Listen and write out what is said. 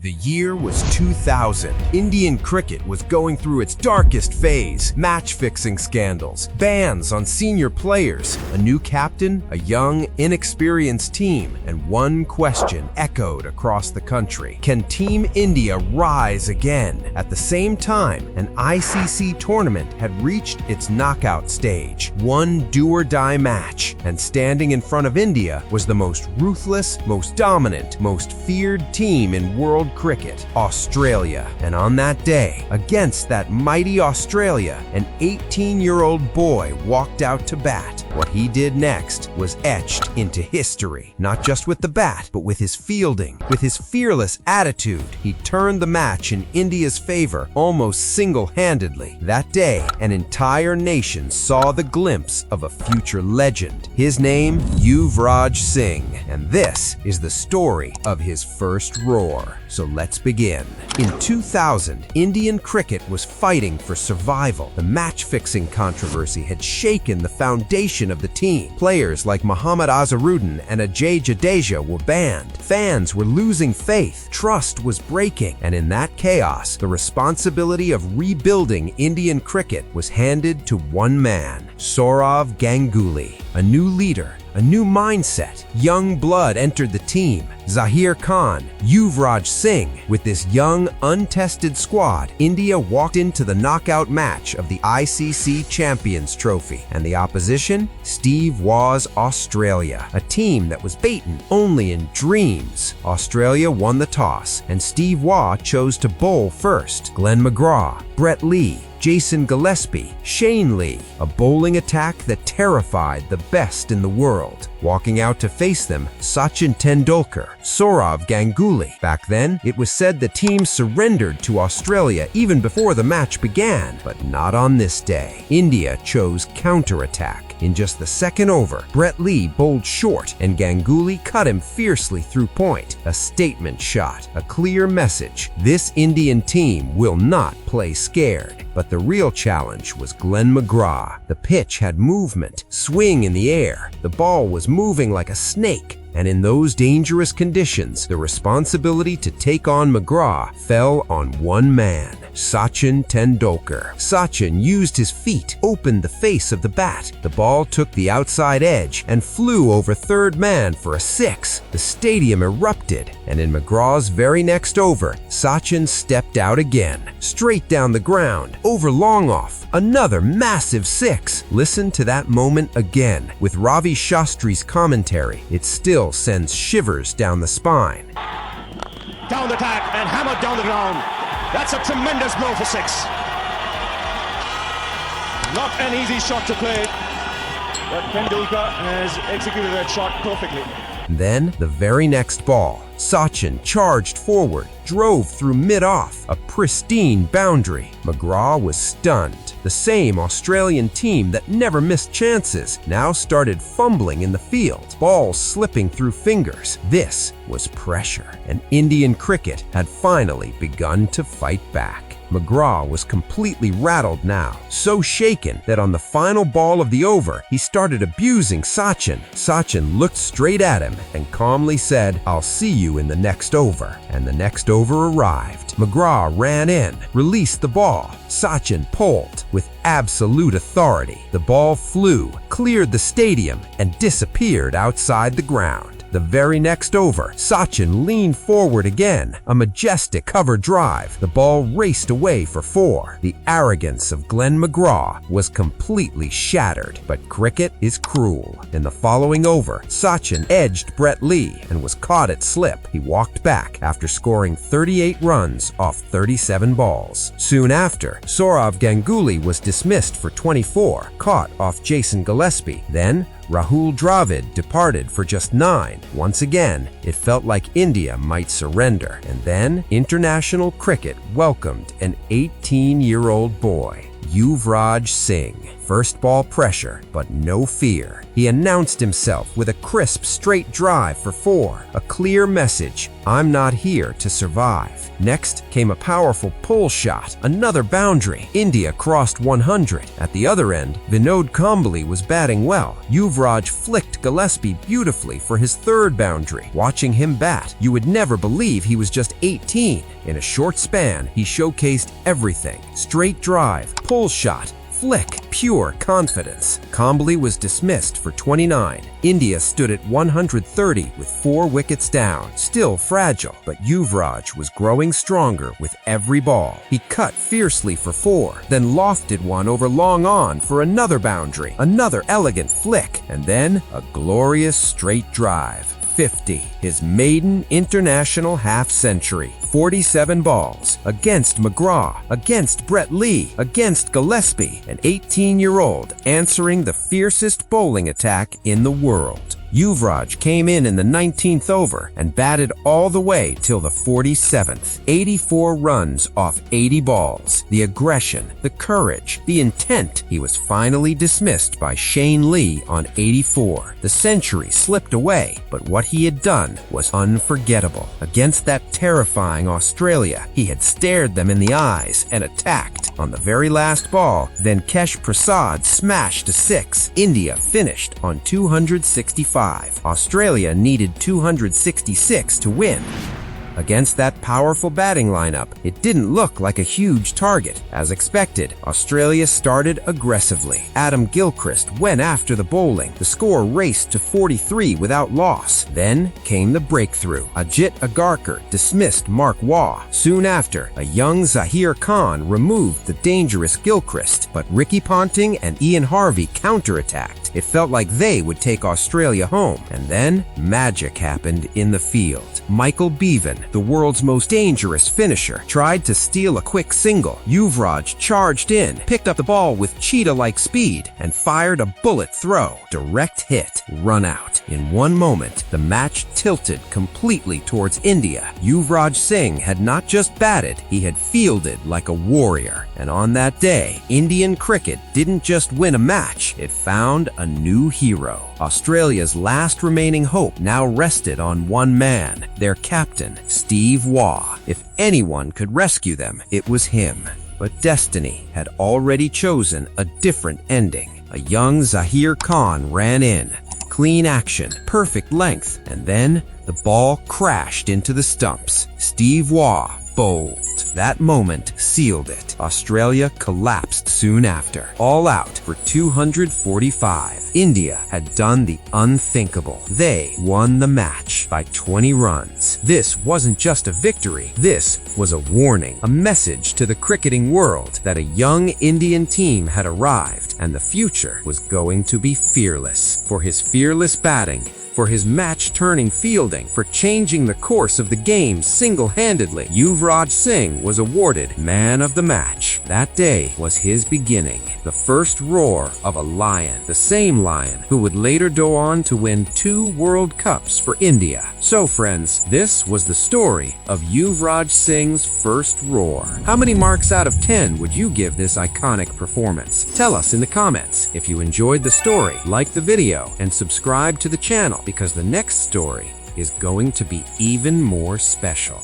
The year was 2000. Indian cricket was going through its darkest phase. Match-fixing scandals, bans on senior players, a new captain, a young, inexperienced team, and one question echoed across the country. Can Team India rise again? At the same time, an ICC tournament had reached its knockout stage. One do-or-die match, and standing in front of India was the most ruthless, most dominant, most feared team in world cricket, Australia. And on that day, against that mighty Australia, an 18-year-old boy walked out to bat. What he did next was etched into history, not just with the bat, but with his fielding. With his fearless attitude, he turned the match in India's favor almost single-handedly. That day, an entire nation saw the glimpse of a future legend. His name, Yuvraj Singh, and this is the story of his first roar. So let's begin. In 2000, Indian cricket was fighting for survival. The match-fixing controversy had shaken the foundation of the team. Players like Mohammad Azharuddin and Ajay Jadeja were banned. Fans were losing faith. Trust was breaking. And in that chaos, the responsibility of rebuilding Indian cricket was handed to one man, Sourav Ganguly. A new leader, a new mindset. Young blood entered the team. Zaheer Khan, Yuvraj Singh. With this young, untested squad, India walked into the knockout match of the ICC Champions Trophy. And the opposition? Steve Waugh's Australia, a team that was beaten only in dreams. Australia won the toss, and Steve Waugh chose to bowl first. Glenn McGrath, Brett Lee, Jason Gillespie, Shane Lee, a bowling attack that terrified the best in the world. Walking out to face them, Sachin Tendulkar, Sourav Ganguly. Back then, it was said the team surrendered to Australia even before the match began, but not on this day. India chose counterattack. In just the second over, Brett Lee bowled short and Ganguly cut him fiercely through point. A statement shot, a clear message. This Indian team will not play scared. But the real challenge was Glenn McGrath. The pitch had movement, swing in the air. The ball was moving like a snake. And in those dangerous conditions, the responsibility to take on McGrath fell on one man, Sachin Tendulkar. Sachin used his feet, opened the face of the bat. The ball took the outside edge and flew over third man for a six. The stadium erupted, and in McGrath's very next over, Sachin stepped out again, straight down the ground, over long off. Another massive six. Listen to that moment again. With Ravi Shastri's commentary, it still sends shivers down the spine. Down the tack and hammered down the ground. That's a tremendous blow for six. Not an easy shot to play, but Tendulkar has executed that shot perfectly. Then, the very next ball, Sachin charged forward, drove through mid-off, a pristine boundary. McGrath was stunned. The same Australian team that never missed chances now started fumbling in the field, balls slipping through fingers. This was pressure, and Indian cricket had finally begun to fight back. McGrath was completely rattled now, so shaken that on the final ball of the over, he started abusing Sachin. Sachin looked straight at him and calmly said, "I'll see you in the next over." And the next over arrived. McGrath ran in, released the ball. Sachin pulled with absolute authority. The ball flew, cleared the stadium, and disappeared outside the ground. The very next over, Sachin leaned forward again, a majestic cover drive. The ball raced away for four. The arrogance of Glenn McGrath was completely shattered, but cricket is cruel. In the following over, Sachin edged Brett Lee and was caught at slip. He walked back after scoring 38 runs off 37 balls. Soon after, Sourav Ganguly was dismissed for 24, caught off Jason Gillespie. Then, Rahul Dravid departed for just 9. Once again, it felt like India might surrender. And then, international cricket welcomed an 18-year-old boy, Yuvraj Singh. First ball pressure, but no fear. He announced himself with a crisp, straight drive for 4, a clear message: I'm not here to survive. Next came a powerful pull shot, another boundary. India crossed 100. At the other end, Vinod Kambli was batting well. Yuvraj flicked Gillespie beautifully for his 3rd boundary. Watching him bat, you would never believe he was just 18. In a short span, he showcased everything: straight drive, pull shot, flick, pure confidence. Kambli was dismissed for 29. India stood at 130 with 4 wickets down, still fragile, but Yuvraj was growing stronger with every ball. He cut fiercely for 4, then lofted one over long on for another boundary, another elegant flick, and then a glorious straight drive. 50, his maiden international half-century. 47 balls, against McGrath, against Brett Lee, against Gillespie, an 18-year-old answering the fiercest bowling attack in the world. Yuvraj came in the 19th over and batted all the way till the 47th. 84 runs off 80 balls. The aggression, the courage, the intent. He was finally dismissed by Shane Lee on 84. The century slipped away, but what he had done was unforgettable. Against that terrifying Australia, he had stared them in the eyes and attacked. On the very last ball, Venkesh Prasad smashed a 6. India finished on 265. Australia needed 266 to win. Against that powerful batting lineup, it didn't look like a huge target. As expected, Australia started aggressively. Adam Gilchrist went after the bowling. The score raced to 43 without loss. Then came the breakthrough. Ajit Agarkar dismissed Mark Waugh. Soon after, a young Zahir Khan removed the dangerous Gilchrist, but Ricky Ponting and Ian Harvey counterattacked. It felt like they would take Australia home. And then, magic happened in the field. Michael Bevan, the world's most dangerous finisher, tried to steal a quick single. Yuvraj charged in, picked up the ball with cheetah-like speed, and fired a bullet throw. Direct hit, run out. In one moment, the match tilted completely towards India. Yuvraj Singh had not just batted, he had fielded like a warrior. And on that day, Indian cricket didn't just win a match, it found a new hero. Australia's last remaining hope now rested on one man, their captain, Steve Waugh. If anyone could rescue them, it was him. But destiny had already chosen a different ending. A young Zahir Khan ran in. Clean action, perfect length, and then the ball crashed into the stumps. Steve Waugh bowled. That moment sealed it. Australia collapsed soon after. All out for 245. India had done the unthinkable. They won the match by 20 runs. This wasn't just a victory. This was a warning, a message to the cricketing world that a young Indian team had arrived and the future was going to be fearless. For his fearless batting, for his match-turning fielding, for changing the course of the game single-handedly, Yuvraj Singh was awarded Man of the Match. That day was his beginning, the first roar of a lion, the same lion who would later go on to win 2 World Cups for India. So friends, this was the story of Yuvraj Singh's first roar. How many marks out of 10 would you give this iconic performance? Tell us in the comments. If you enjoyed the story, like the video and subscribe to the channel, because the next story is going to be even more special.